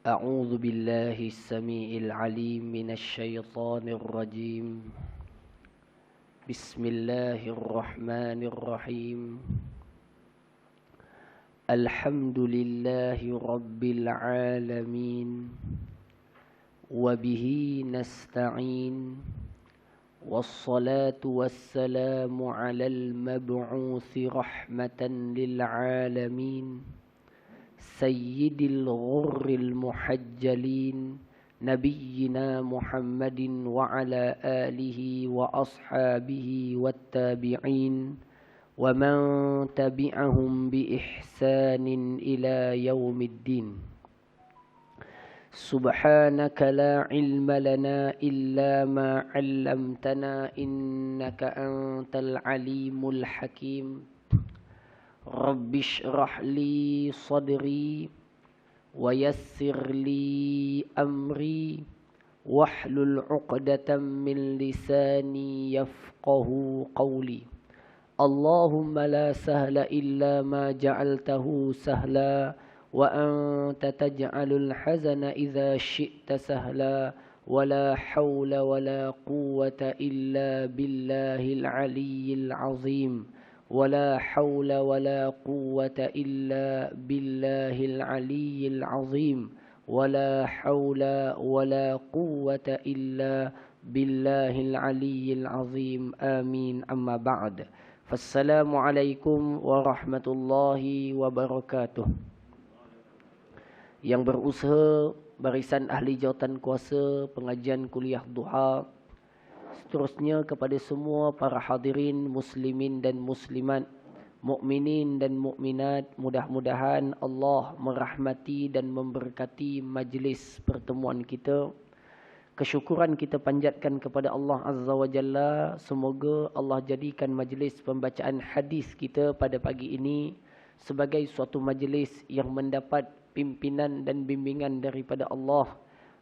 أعوذ بالله السميع العليم من الشيطان الرجيم بسم الله الرحمن الرحيم الحمد لله رب العالمين وبه نستعين والصلاة والسلام على المبعوث رحمة للعالمين سيد الغر المحجلين نبينا محمد وعلى آله وأصحابه والتابعين ومن تبعهم بإحسان إلى يوم الدين سبحانك لا علم لنا إلا ما علمتنا إنك أنت العليم الحكيم رب اشرح لي صدري ويسر لي أمري واحلل عقدة من لساني يفقه قولي اللهم لا سهل إلا ما جعلته سهلا وأنت تجعل الحزن إذا شئت سهلا ولا حول ولا قوة إلا بالله العلي العظيم ولا حول ولا قوة إلا بالله العلي العظيم ولا حول ولا قوة إلا بالله العلي العظيم آمين أما بعد فالسلام عليكم ورحمة الله وبركاته. Yang berusaha barisan ahli jawatan kuasa pengajian kuliah duha, seterusnya kepada semua para hadirin muslimin dan muslimat, mukminin dan mukminat, mudah-mudahan Allah merahmati dan memberkati majlis pertemuan kita. Kesyukuran kita panjatkan kepada Allah Azza wa Jalla. Semoga Allah jadikan majlis pembacaan hadis kita pada pagi ini sebagai suatu majlis yang mendapat pimpinan dan bimbingan daripada Allah,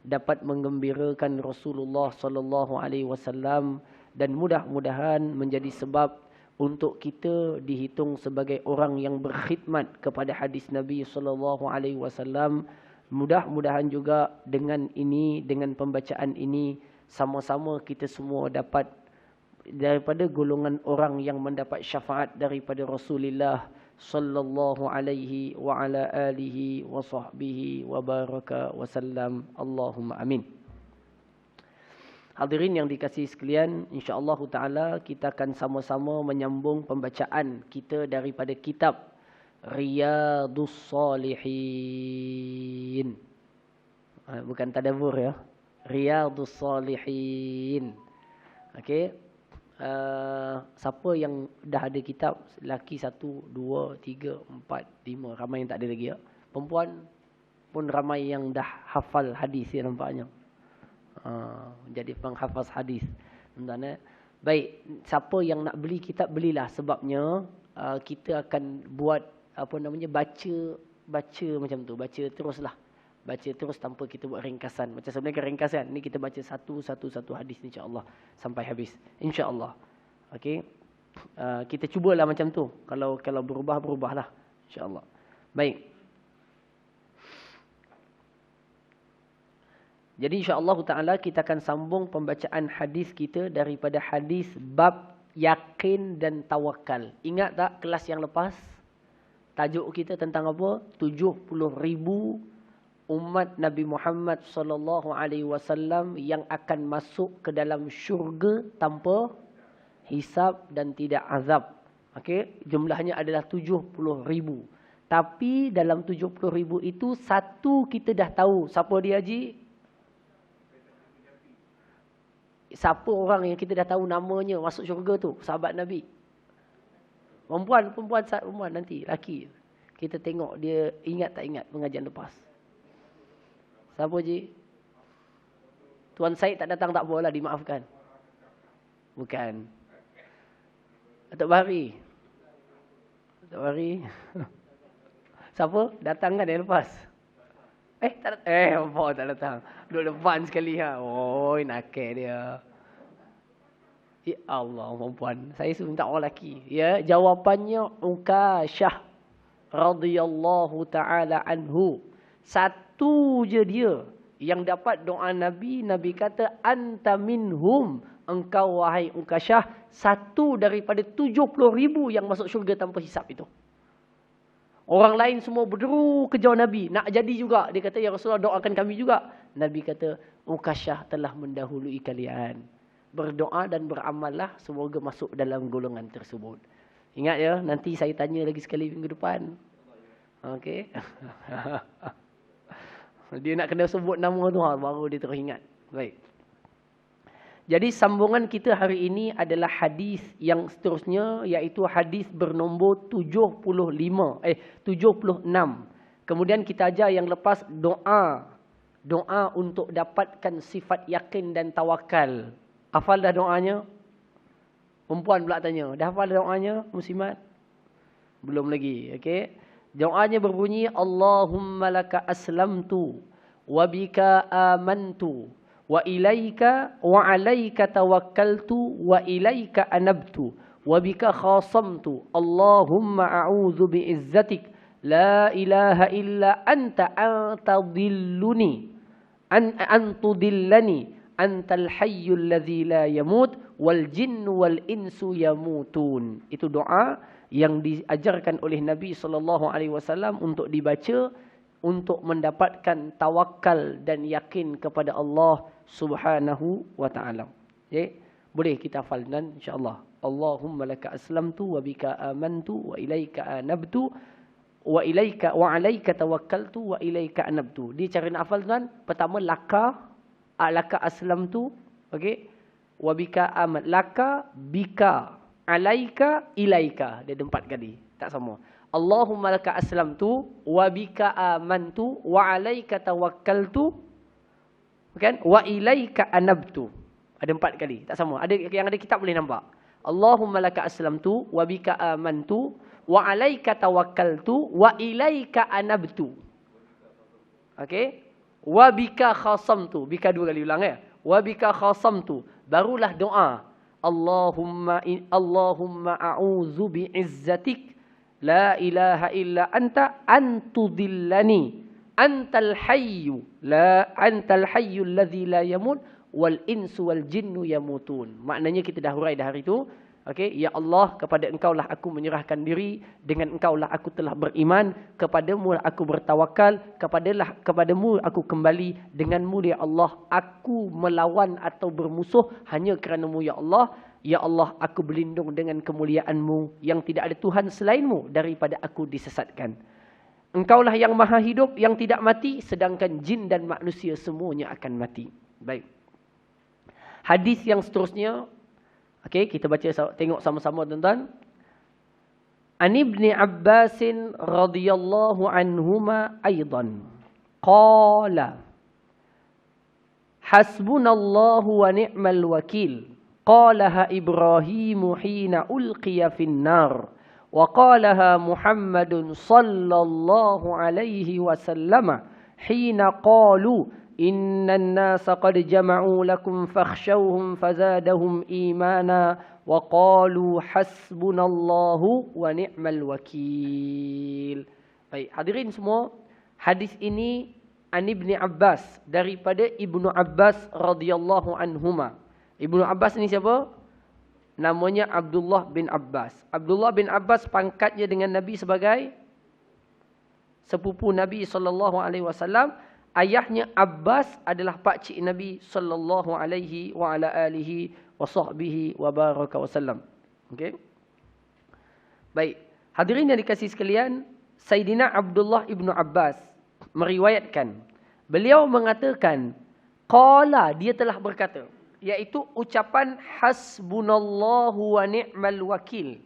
dapat menggembirakan Rasulullah sallallahu alaihi wasallam, dan mudah-mudahan menjadi sebab untuk kita dihitung sebagai orang yang berkhidmat kepada hadis Nabi sallallahu alaihi wasallam. Mudah-mudahan juga dengan ini, dengan pembacaan ini, sama-sama kita semua dapat daripada golongan orang yang mendapat syafaat daripada Rasulullah sallallahu alaihi wa ala alihi wa sahbihi wa baraka wa sallam. Allahumma amin. Hadirin yang dikasihi sekalian, insya-Allah taala kita akan sama-sama menyambung pembacaan kita daripada kitab Riyadhus Shalihin. Bukan tadabbur ya. Riyadhus Shalihin. Okey. Siapa yang dah ada kitab, lelaki 1, 2, 3, 4, 5, ramai yang tak ada lagi ya. Perempuan pun ramai yang dah hafal hadis ya nampaknya. Jadi penghafaz hadis. Baik, siapa yang nak beli kitab belilah, sebabnya kita akan buat baca macam tu, baca teruslah. Baca terus tanpa kita buat ringkasan. Macam sebenarnya ringkasan. Ni kita baca satu hadis insya-Allah sampai habis. Insya-Allah. Okey. Kita cubalah macam tu. Kalau berubahlah insya-Allah. Baik. Jadi insya-Allah taala kita akan sambung pembacaan hadis kita daripada hadis bab yakin dan tawakal. Ingat tak kelas yang lepas? Tajuk kita tentang apa? 70,000 umat Nabi Muhammad sallallahu alaihi wasallam yang akan masuk ke dalam syurga tanpa hisab dan tidak azab. Okey, jumlahnya adalah 70,000. Tapi dalam 70,000 itu satu kita dah tahu. Siapa dia, Haji? Siapa orang yang kita dah tahu namanya masuk syurga tu? Sahabat Nabi. Perempuan nanti, lelaki. Kita tengok dia ingat tak ingat pengajian lepas. Siapa je? Tuan Syed tak datang tak apalah, dimaafkan. Bukan. Datuk Bahari. Siapa? Datang kan yang lepas? Tak datang. Apa tak datang? Duduk depan sekali ha. Oh, nakal dia. Ya Allah, perempuan. Saya suruh minta orang lelaki. Ya, jawapannya Ukasyah radhiyallahu taala anhu. Satu je dia yang dapat doa Nabi. Nabi kata, anta minhum. Engkau wahai Ukasyah, satu daripada 70,000 yang masuk syurga tanpa hisap itu. Orang lain semua berderu kejar Nabi. Nak jadi juga. Dia kata, ya Rasulullah, doakan kami juga. Nabi kata, Ukasyah telah mendahului kalian. Berdoa dan beramallah, semoga masuk dalam golongan tersebut. Ingat ya, nanti saya tanya lagi sekali minggu depan. Okey. Dia nak kena sebut nama tu, baru dia teringat. Baik. Jadi sambungan kita hari ini adalah hadis yang seterusnya, iaitu hadis bernombor 76. Kemudian kita ajar yang lepas doa. Doa untuk dapatkan sifat yakin dan tawakal. Hafal dah doanya? Perempuan pula tanya. Dah hafal doanya, muslimat? Belum lagi. Okey. Doanya berbunyi, Allahumma laka aslamtu wa bika amantu wa ilaika wa alaika tawakkaltu wa ilaika anabtu wa bika khasamtu. Allahumma a'udzu bi'izzatik la ilaha illa anta antadilluni antudillani antal hayyul ladzi la yamut wal jinnu wal insu yamutun. Itu doa yang diajarkan oleh Nabi SAW untuk dibaca untuk mendapatkan tawakal dan yakin kepada Allah Subhanahu wa taala. Okay? Boleh kita hafalkan insya-Allah. Allahumma laka aslamtu wa bika amantu wa ilaika anabtu wa ilaika wa alaika tawakkaltu wa ilaika anabtu. Dia cara nak hafal tuan, pertama laka aslamtu, okey? Wa bika aman, laka bika alaika ilaika. Dia 4 kali. Tak sama. Allahumma laka aslamtu wa bika amantu wa alaika tawakkaltu, kan? Wa ilaika anabtu. Ada 4 kali. Tak sama. Ada yang ada kitab boleh nampak. Allahumma laka aslamtu wa bika amantu wa alaika tawakkaltu wa ilaika anabtu. Okey? Wa bika khasamtu. Bika 2 kali ulang ya. Wa bika khasamtu. Barulah doa. Allahumma a'udzu bi'izzatik la ilaha illa anta antudillani antal hayyu alladzi la yamut wal insu wal jinnu yamutun. Maknanya kita dah hurai dah hari itu. Okey, ya Allah, kepada Engkaulah aku menyerahkan diri, dengan Engkaulah aku telah beriman, kepadamu aku bertawakal, kepadamu aku kembali, denganmu ya Allah aku melawan atau bermusuh hanya kerana-Mu ya Allah. Ya Allah, aku berlindung dengan kemuliaan-Mu yang tidak ada Tuhan selain-Mu daripada aku disesatkan. Engkaulah yang maha hidup, yang tidak mati, sedangkan jin dan manusia semuanya akan mati. Baik. Hadis yang seterusnya, okey, kita baca tengok sama-sama tuan-tuan. An Ibni Abbas radhiyallahu anhuma aidan qala hasbunallahu wa ni'mal wakil qalaha Ibrahim hina ulqiya fin nar wa qalaha Muhammadun sallallahu alaihi wasallam hina qalu innan nasa qad jama'u lakum fakhshawhum fazadahum imana wa qalu hasbunallahu wa ni'mal wakil. Baik, hadirin semua, hadis ini an Ibni Abbas, daripada Ibnu Abbas radhiyallahu anhuma. Ibnu Abbas ni siapa? Namanya Abdullah bin Abbas. Abdullah bin Abbas pangkatnya dengan Nabi sebagai sepupu Nabi SAW. Ayahnya Abbas adalah pakcik Nabi sallallahu alaihi wa ala alihi wa sahbihi wa baraka wasallam. Okey. Baik, hadirin yang dikasihi sekalian, Sayyidina Abdullah ibnu Abbas meriwayatkan, beliau mengatakan qala, dia telah berkata, iaitu ucapan hasbunallahu wa ni'mal wakil.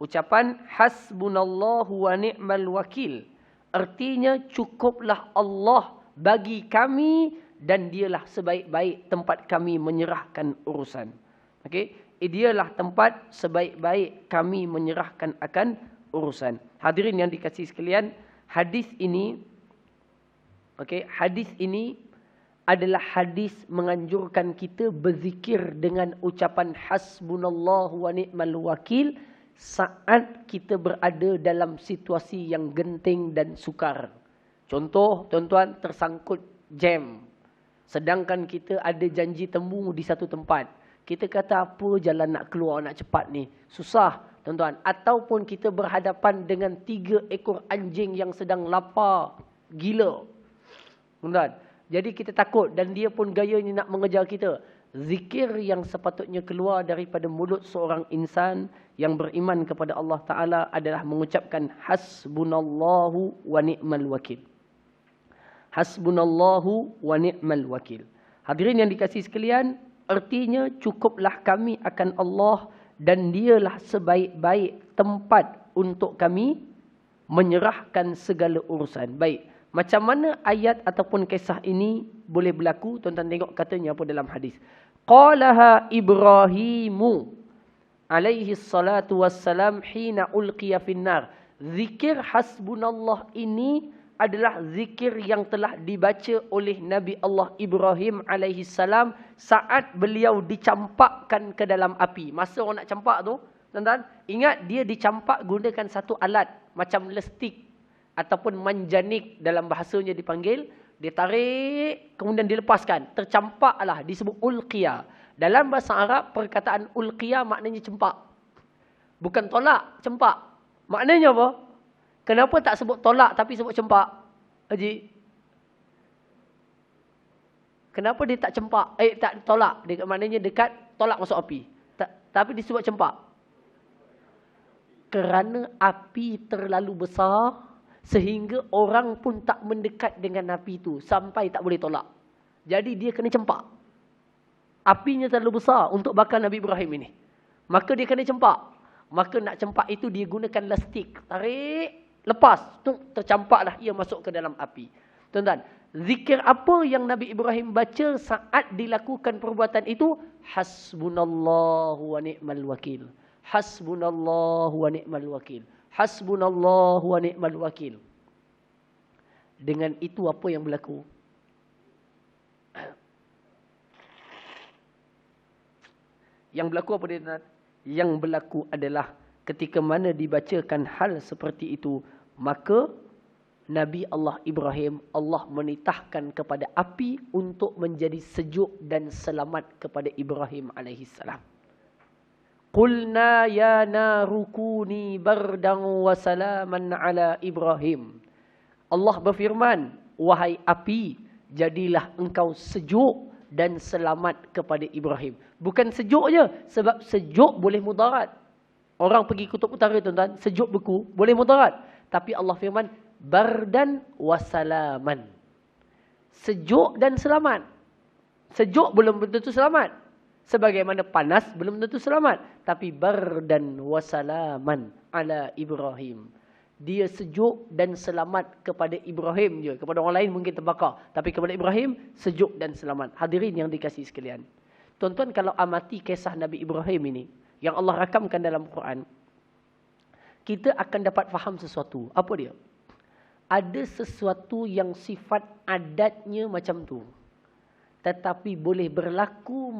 Ucapan hasbunallahu wa ni'mal wakil artinya cukuplah Allah bagi kami dan dialah sebaik-baik tempat kami menyerahkan urusan. Okey, dialah tempat sebaik-baik kami menyerahkan akan urusan. Hadirin yang dikasihi sekalian, hadis ini adalah hadis menganjurkan kita berzikir dengan ucapan hasbunallahu wa ni'mal wakil saat kita berada dalam situasi yang genting dan sukar. Contoh, tuan-tuan, tersangkut jam. Sedangkan kita ada janji temu di satu tempat. Kita kata apa jalan nak keluar nak cepat ni? Susah, tuan-tuan. Ataupun kita berhadapan dengan 3 ekor anjing yang sedang lapar. Gila. Tuan-tuan. Jadi kita takut dan dia pun gayanya nak mengejar kita. Zikir yang sepatutnya keluar daripada mulut seorang insan yang beriman kepada Allah Ta'ala adalah mengucapkan hasbunallahu wa ni'mal wakil. Hasbunallahu wa ni'mal wakil. Hadirin yang dikasihi sekalian, artinya cukuplah kami akan Allah dan dialah sebaik-baik tempat untuk kami menyerahkan segala urusan. Baik, macam mana ayat ataupun kisah ini boleh berlaku? Tuan-tuan tengok katanya apa dalam hadis. Qalaha Ibrahimu alaihi salatu wassalam hina ulqiya finnar. Zikir hasbunallah ini adalah zikir yang telah dibaca oleh Nabi Allah Ibrahim alaihi salam saat beliau dicampakkan ke dalam api. Masa orang nak campak tu, tuan-tuan, ingat dia dicampak gunakan satu alat macam lestik ataupun manjanik dalam bahasanya dipanggil. Dia tarik, kemudian dilepaskan. Tercampaklah, disebut ulqiya. Dalam bahasa Arab, perkataan ulqiya maknanya cempak. Bukan tolak, cempak. Maknanya apa? Kenapa tak sebut tolak tapi sebut cempak? Haji? Kenapa dia tak cempak? Tak tolak. Dia maknanya dekat, tolak masuk api. Tapi disebut cempak. Kerana api terlalu besar, sehingga orang pun tak mendekat dengan api itu sampai tak boleh tolak. Jadi dia kena cempak. Apinya terlalu besar untuk bakar Nabi Ibrahim ini. Maka dia kena cempak. Maka nak cempak itu dia gunakan lastik. Tarik, lepas. Tercampaklah ia masuk ke dalam api. Tuan-tuan, zikir apa yang Nabi Ibrahim baca saat dilakukan perbuatan itu? Hasbunallahu wa ni'mal wakil. Hasbunallahu wa ni'mal wakil. Hasbunallahu wa ni'mal wakil. Dengan itu apa yang berlaku? Yang berlaku apa dia? Yang berlaku adalah ketika mana dibacakan hal seperti itu, maka Nabi Allah Ibrahim, Allah menitahkan kepada api untuk menjadi sejuk dan selamat kepada Ibrahim alaihissalam. Qulna ya narukuni bardan wa salaman ala Ibrahim. Allah berfirman, wahai api, jadilah engkau sejuk dan selamat kepada Ibrahim. Bukan sejuk je, sebab sejuk boleh mudarat. Orang pergi kutub utara, tuan-tuan, sejuk beku, boleh mudarat. Tapi Allah firman, bardan wa salaman. Sejuk dan selamat. Sejuk belum tentu selamat. Sebagaimana panas belum tentu selamat. Tapi bardan wa salaman ala Ibrahim. Dia sejuk dan selamat kepada Ibrahim je. Kepada orang lain mungkin terbakar. Tapi kepada Ibrahim, sejuk dan selamat. Hadirin yang dikasihi sekalian. Tuan-tuan, kalau amati kisah Nabi Ibrahim ini, yang Allah rakamkan dalam Quran, kita akan dapat faham sesuatu. Apa dia? Ada sesuatu yang sifat adatnya macam tu. Tetapi boleh berlaku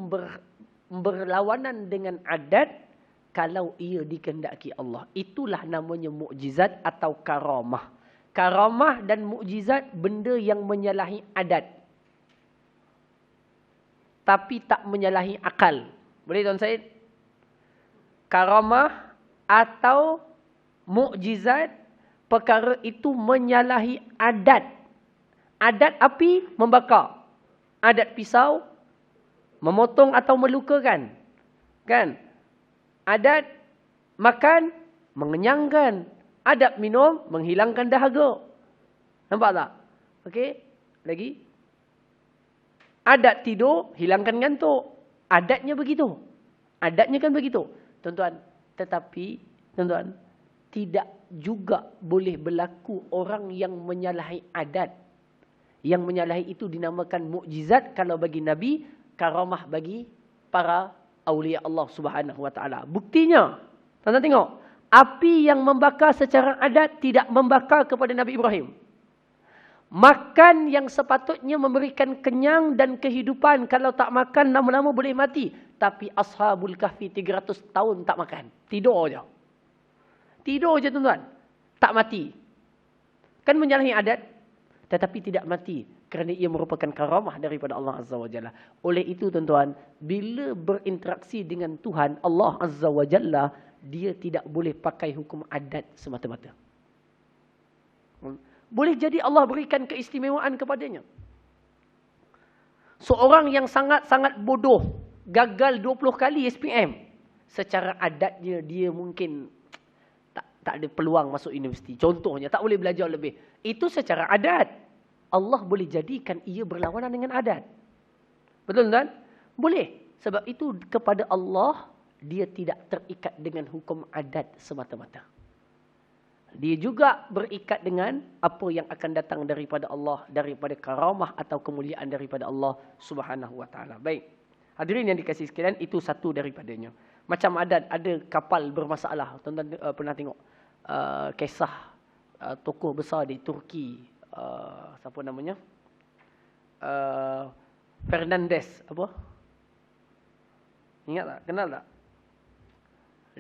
berlawanan dengan adat kalau ia dikehendaki Allah. Itulah namanya mukjizat atau karamah. Karamah dan mukjizat benda yang menyalahi adat. Tapi tak menyalahi akal. Boleh Tuan Syed? Karamah atau mukjizat, perkara itu menyalahi adat. Adat api membakar. Adat pisau memotong atau melukakan. Kan? Adat makan mengenyangkan. Adat minum menghilangkan dahaga. Nampak tak? Okey? Lagi. Adat tidur hilangkan ngantuk. Adatnya begitu. Adatnya kan begitu. Tuan-tuan, tetapi tuan-tuan, tidak juga boleh berlaku orang yang menyalahi adat. Yang menyalahi itu dinamakan mukjizat kalau bagi Nabi, karamah bagi para awliya Allah Subhanahu wa taala. Buktinya, tuan-tuan tengok, api yang membakar secara adat tidak membakar kepada Nabi Ibrahim. Makan yang sepatutnya memberikan kenyang dan kehidupan, kalau tak makan lama-lama boleh mati. Tapi Ashabul Kahfi 300 tahun tak makan. Tidur je. Tidur je tuan-tuan. Tak mati. Kan menyalahi adat. tetapi tidak mati kerana ia merupakan karamah daripada Allah Azza wa Jalla. Oleh itu tuan-tuan, bila berinteraksi dengan Tuhan Allah Azza wa Jalla, dia tidak boleh pakai hukum adat semata-mata. Boleh jadi Allah berikan keistimewaan kepadanya. Seorang yang sangat-sangat bodoh, gagal 20 kali SPM, secara adatnya dia mungkin tak ada peluang masuk universiti. Contohnya, tak boleh belajar lebih. Itu secara adat. Allah boleh jadikan ia berlawanan dengan adat. Betul kan? Boleh. Sebab itu kepada Allah, dia tidak terikat dengan hukum adat semata-mata. Dia juga berikat dengan apa yang akan datang daripada Allah, daripada karamah atau kemuliaan daripada Allah Subhanahu wa taala. Baik. Hadirin yang dikasihi sekalian, itu satu daripadanya. Macam adat, ada kapal bermasalah. Tuan-tuan pernah tengok kisah tokoh besar di Turki, siapa namanya? Fernandez, apa? Ingat tak? Kenal tak?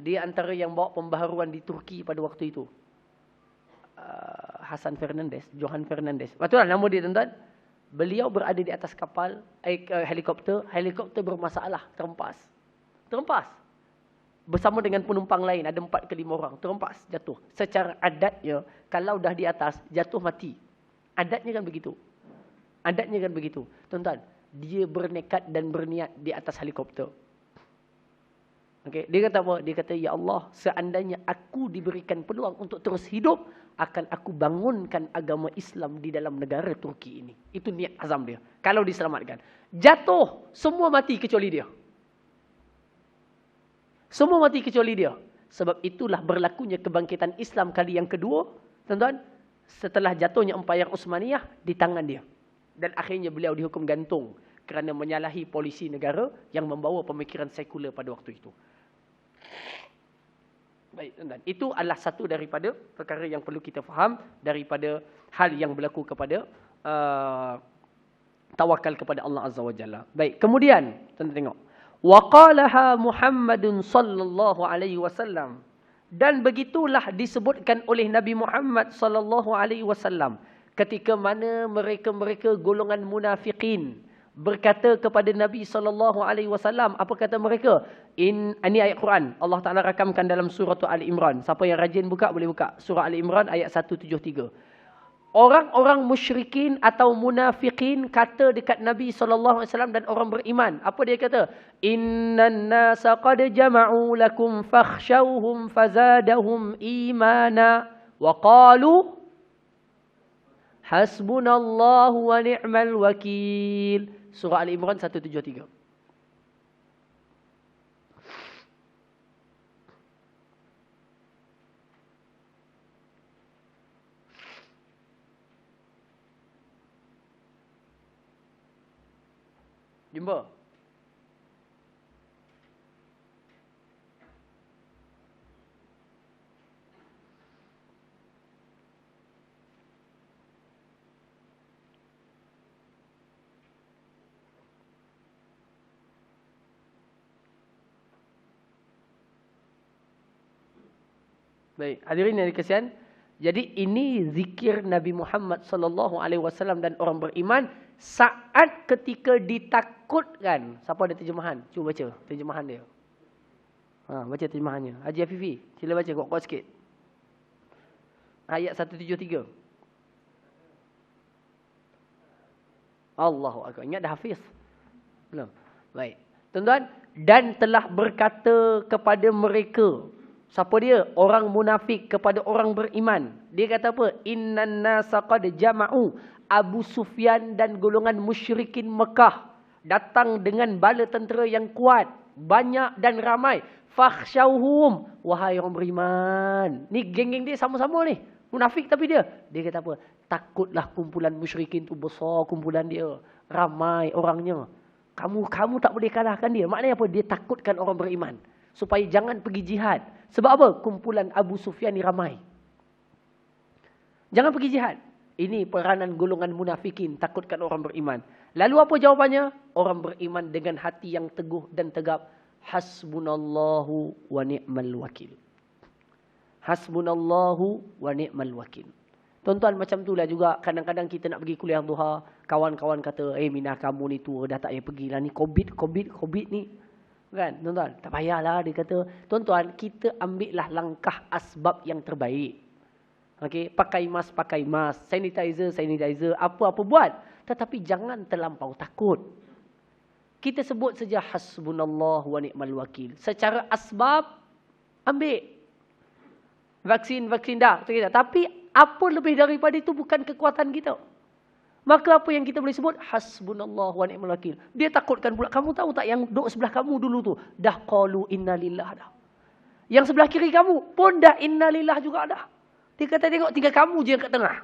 Dia antara yang bawa pembaharuan di Turki pada waktu itu. Hasan Fernandez, Johan Fernandez. Betul lah nama dia tuan-tuan. Beliau berada di atas kapal, helikopter bermasalah, terempas. Bersama dengan penumpang lain, ada 4 ke 5 orang, terempas, jatuh. Secara adatnya, kalau dah di atas, jatuh mati. Adatnya kan begitu. Tuan-tuan, dia bernekat dan berniat di atas helikopter. Okay. Dia kata apa? Dia kata, ya Allah, seandainya aku diberikan peluang untuk terus hidup, akan aku bangunkan agama Islam di dalam negara Turki ini. Itu niat azam dia. Kalau diselamatkan. Jatuh, semua mati kecuali dia. Semua mati kecuali dia. Sebab itulah berlakunya kebangkitan Islam kali yang kedua, tuan-tuan, setelah jatuhnya Empayar Uthmaniyah di tangan dia. Dan akhirnya beliau dihukum gantung kerana menyalahi polisi negara yang membawa pemikiran sekular pada waktu itu. Baik, tuan-tuan. Itu adalah satu daripada perkara yang perlu kita faham daripada hal yang berlaku kepada tawakal kepada Allah Azza wa Jalla. Baik, kemudian tuan-tuan tengok. Waqalaha Muhammadun sallallahu alaihi wasallam, dan begitulah disebutkan oleh Nabi Muhammad sallallahu alaihi wasallam ketika mana mereka golongan munafikin berkata kepada Nabi sallallahu alaihi wasallam, apa kata mereka? Ini ayat Quran. Allah Taala rakamkan dalam surah Ali Imran. Siapa yang rajin buka boleh buka. Surah Ali Imran ayat 173. Orang-orang musyrikin atau munafikin kata dekat Nabi SAW dan orang beriman. Apa dia kata? Innan nasa qad jama'u lakum fakhshawhum fazadahum imana wa qalu hasbunallahu wa ni'mal wakil. Surah Ali Imran 173. Jumpa? Baik, hadirin yang dikasihan. Jadi ini zikir Nabi Muhammad sallallahu alaihi wasallam dan orang beriman saat ketika ditakutkan. Siapa ada terjemahan? Cuba baca terjemahan dia. Baca terjemahannya. Haji Afifi, sila baca kuat-kuat sikit. Ayat 173. Allahu akbar. Ingat dah hafiz? Belum. Baik. Tuan-tuan, dan telah berkata kepada mereka. Siapa dia? Orang munafik kepada orang beriman. Dia kata apa? Innan nasa qad jama'u. Abu Sufyan dan golongan musyrikin Mekah datang dengan bala tentera yang kuat, banyak dan ramai. Fakhshawhum, wahai orang beriman. Ni geng-geng dia sama-sama ni. Munafik tapi dia. Dia kata apa? Takutlah kumpulan musyrikin tu besar kumpulan dia. Ramai orangnya. Kamu tak boleh kalahkan dia. Maknanya apa? Dia takutkan orang beriman. Supaya jangan pergi jihad. Sebab apa? Kumpulan Abu Sufyan ni ramai. Jangan pergi jihad. Ini peranan golongan munafikin. Takutkan orang beriman. Lalu apa jawapannya? Orang beriman dengan hati yang teguh dan tegap. Hasbunallahu wa ni'mal wakil. Hasbunallahu wa ni'mal wakil. Tuan-tuan, macam itulah juga kadang-kadang kita nak pergi kuliah duha, kawan-kawan kata, Minah kamu ni tua, dah tak payah pergilah ni COVID ni. Kan, tuan-tuan? Tak payahlah, dia kata. Tuan-tuan, kita ambillah langkah asbab yang terbaik. Okey, pakai mask, sanitizer, apa-apa buat. Tetapi jangan terlampau takut. Kita sebut saja hasbunallah wa ni'mal wakil. Secara asbab, ambil. Vaksin dah. Tapi apa lebih daripada itu bukan kekuatan kita. Maka apa yang kita boleh sebut? Hasbunallah wa ni'mal wakil. Dia takutkan pula. Kamu tahu tak yang duduk sebelah kamu dulu tu? Dah qalu innalillah dah. Yang sebelah kiri kamu pun dah innalillah juga dah. Dia kata tengok tinggal kamu je yang kat tengah.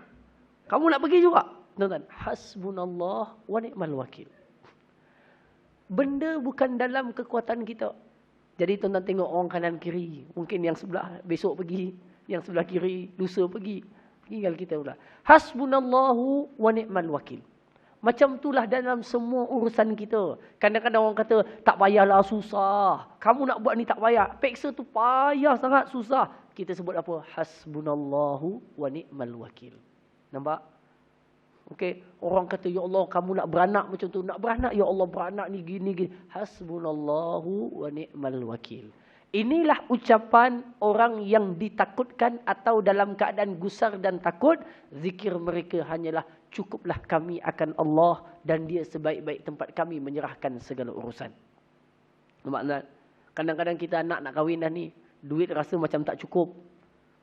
Kamu nak pergi juga. Tuan-tuan, hasbunallah wa ni'mal wakil. Benda bukan dalam kekuatan kita. Jadi tuan-tuan tengok orang kanan kiri. Mungkin yang sebelah besok pergi. Yang sebelah kiri lusa pergi. Tinggal kita pula. Hasbunallahu wa ni'mal wakil. Macam itulah dalam semua urusan kita. Kadang-kadang orang kata, tak payahlah susah. Kamu nak buat ni tak payah. Peksa tu payah sangat susah. Kita sebut apa? Hasbunallahu wa ni'mal wakil. Nampak? Okey, orang kata, ya Allah, kamu nak beranak macam tu. Nak beranak, ya Allah, beranak ni gini. Hasbunallahu wa ni'mal wakil. Inilah ucapan orang yang ditakutkan atau dalam keadaan gusar dan takut. Zikir mereka hanyalah, cukuplah kami akan Allah dan dia sebaik-baik tempat kami menyerahkan segala urusan. Nampak? Kadang-kadang kita anak nak kahwin dah ni. Duit rasa macam tak cukup.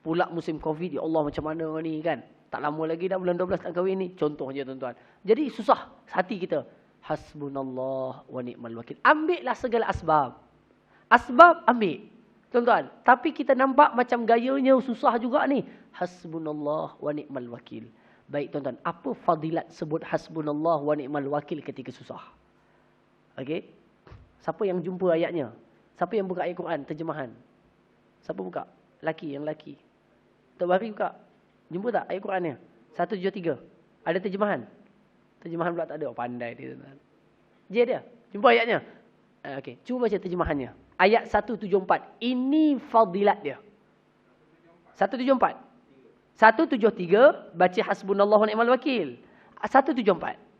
Pula musim Covid, ya Allah macam mana ni kan. Tak lama lagi dah bulan 12 nak kahwin ni. Contoh je tuan-tuan. Jadi susah hati kita. Hasbunallah wa ni'mal wakil. Ambillah segala asbab. Asbab ambil. Tuan-tuan. Tapi kita nampak macam gayanya susah juga ni. Hasbunallah wa ni'mal wakil. Baik tuan-tuan. Apa fadilat sebut hasbunallah wa ni'mal wakil ketika susah? Okey. Siapa yang jumpa ayatnya? Siapa yang buka ayat Quran? Terjemahan. Siapa buka? Yang laki. Tok Bahri buka. Jumpa tak ayat Qurannya? 173. Ada terjemahan? Terjemahan pula tak ada. Oh, pandai dia tuan-tuan. Je dia. Jumpa ayatnya? Okey. Cuba baca terjemahannya. Ayat 174. Ini fadilat dia. 174. 173. Baca hasbunallah wa ni'mal wakil. 174.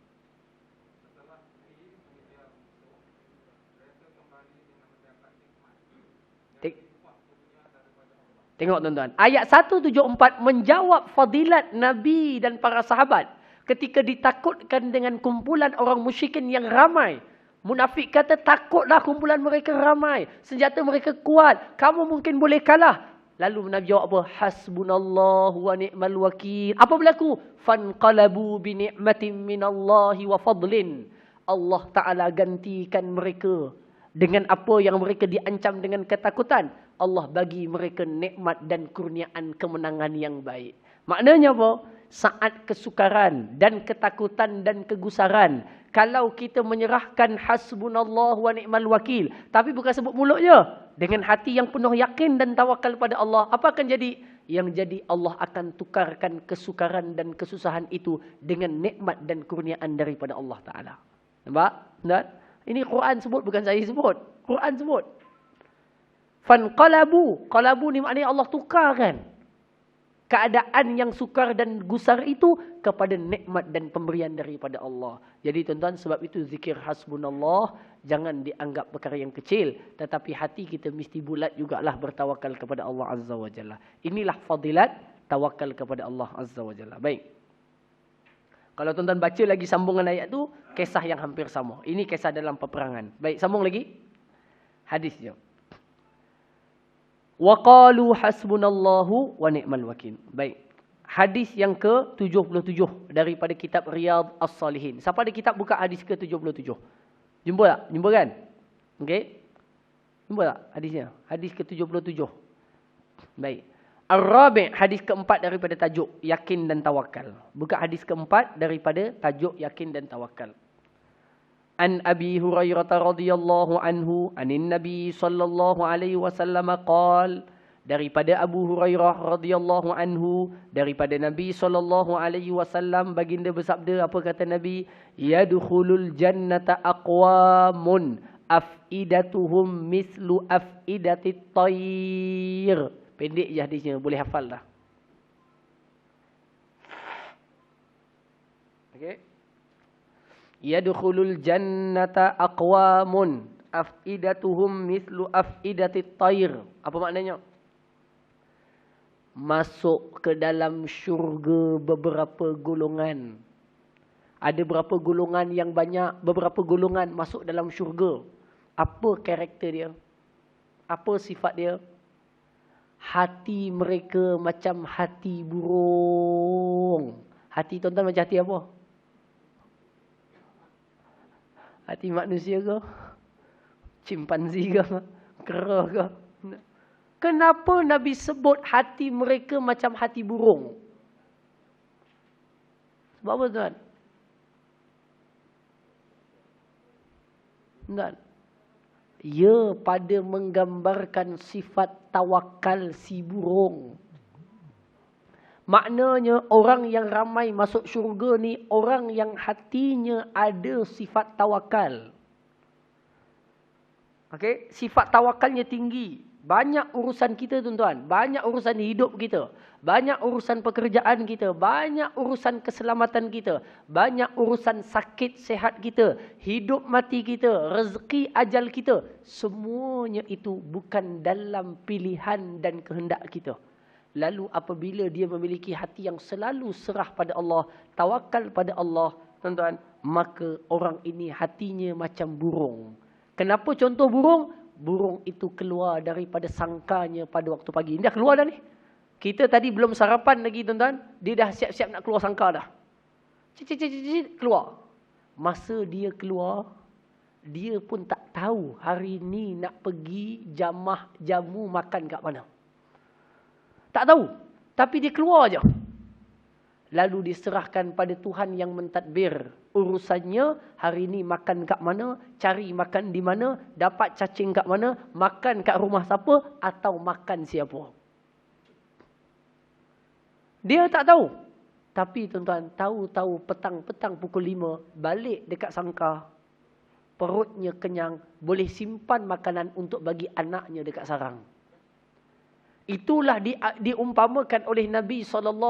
Tengok tuan-tuan. Ayat 174 menjawab fadilat Nabi dan para sahabat. Ketika ditakutkan dengan kumpulan orang musyrikin yang ramai. Munafik kata takutlah kumpulan mereka ramai. Senjata mereka kuat. Kamu mungkin boleh kalah. Lalu Nabi jawab apa? Hasbunallahu wa ni'mal wakil. Apa berlaku? Fanqalabu bi ni'matin minallahi wa fadlin. Allah Ta'ala gantikan mereka dengan apa yang mereka diancam dengan ketakutan. Allah bagi mereka nikmat dan kurniaan kemenangan yang baik. Maknanya apa? Saat kesukaran dan ketakutan dan kegusaran, kalau kita menyerahkan hasbunallah wa ni'mal wakil, tapi bukan sebut mulut je, dengan hati yang penuh yakin dan tawakal pada Allah, apa akan jadi? Yang jadi Allah akan tukarkan kesukaran dan kesusahan itu dengan nikmat dan kurniaan daripada Allah Ta'ala. Nampak? Nampak? Ini Quran sebut, bukan saya sebut. Quran sebut. Fanqalabu. Qalabu ni maknanya Allah tukarkan keadaan yang sukar dan gusar itu kepada nikmat dan pemberian daripada Allah. Jadi tuan-tuan, sebab itu zikir hasbunallah jangan dianggap perkara yang kecil. Tetapi hati kita mesti bulat jugalah bertawakal kepada Allah Azza wa Jalla. Inilah fadilat tawakal kepada Allah Azza wa Jalla. Baik. Kalau tuan-tuan baca lagi sambungan ayat tu, kisah yang hampir sama. Ini kisah dalam peperangan. Baik, sambung lagi. Hadis je. Wa qalu hasbunallahu wa ni'mal wakil. Baik. Hadis yang ke-77 daripada kitab Riyadh As-Salihin. Siapa ada kitab buka hadis ke-77? Jumpa tak? Jumpa kan? Okey. Jumpa tak hadisnya? Hadis ke-77. Baik. Ar-Rabi', hadis keempat daripada tajuk yakin dan tawakal. Buka hadis keempat daripada tajuk yakin dan tawakal. An Abi Hurairah radhiyallahu anhu anin Nabi sallallahu alaihi wasallam qala, daripada Abu Hurairah radhiyallahu anhu, daripada Nabi sallallahu alaihi wasallam baginda bersabda, apa kata Nabi? Yadkhulul jannata aqwamun afidatuhum mislu afidatit tayr. Pendek je hadisnya, boleh hafal dah. Okey. Yadkhulul jannata aqwamun afidatuhum mithlu afidatit tayr. Apa maknanya? Masuk ke dalam syurga beberapa golongan. Ada berapa golongan yang banyak, beberapa golongan masuk dalam syurga. Apa karakter dia? Apa sifat dia? Hati mereka macam hati burung. Hati tuan-tuan macam hati apa? Hati manusia ke? Cimpanzi ke? Kera ke? Kenapa Nabi sebut hati mereka macam hati burung? Sebab apa tuan? Tuan, ia pada menggambarkan sifat tawakal si burung. Maknanya orang yang ramai masuk syurga ni orang yang hatinya ada sifat tawakal. Okey, sifat tawakalnya tinggi. Banyak urusan kita tuan-tuan, banyak urusan hidup kita, banyak urusan pekerjaan kita, banyak urusan keselamatan kita, banyak urusan sakit sehat kita, hidup mati kita, rezeki ajal kita. Semuanya itu bukan dalam pilihan dan kehendak kita. Lalu apabila dia memiliki hati yang selalu serah pada Allah, tawakal pada Allah, tuan-tuan, maka orang ini hatinya macam burung. Kenapa contoh burung? Burung itu keluar daripada sangkanya pada waktu pagi. Dia keluar dah ni. Kita tadi belum sarapan lagi tuan-tuan. Dia dah siap-siap nak keluar sangka dah. Cik, keluar. Masa dia keluar, dia pun tak tahu hari ni nak pergi jamah jamu makan kat mana. Tak tahu. Tapi dia keluar je. Lalu diserahkan pada Tuhan yang mentadbir. Urusannya hari ni makan kat mana, cari makan di mana, dapat cacing kat mana, makan kat rumah siapa atau makan siapa. Dia tak tahu. Tapi tuan-tuan, tahu-tahu petang-petang pukul 5, balik dekat sangka. Perutnya kenyang, boleh simpan makanan untuk bagi anaknya dekat sarang. Itulah diumpamakan oleh Nabi SAW.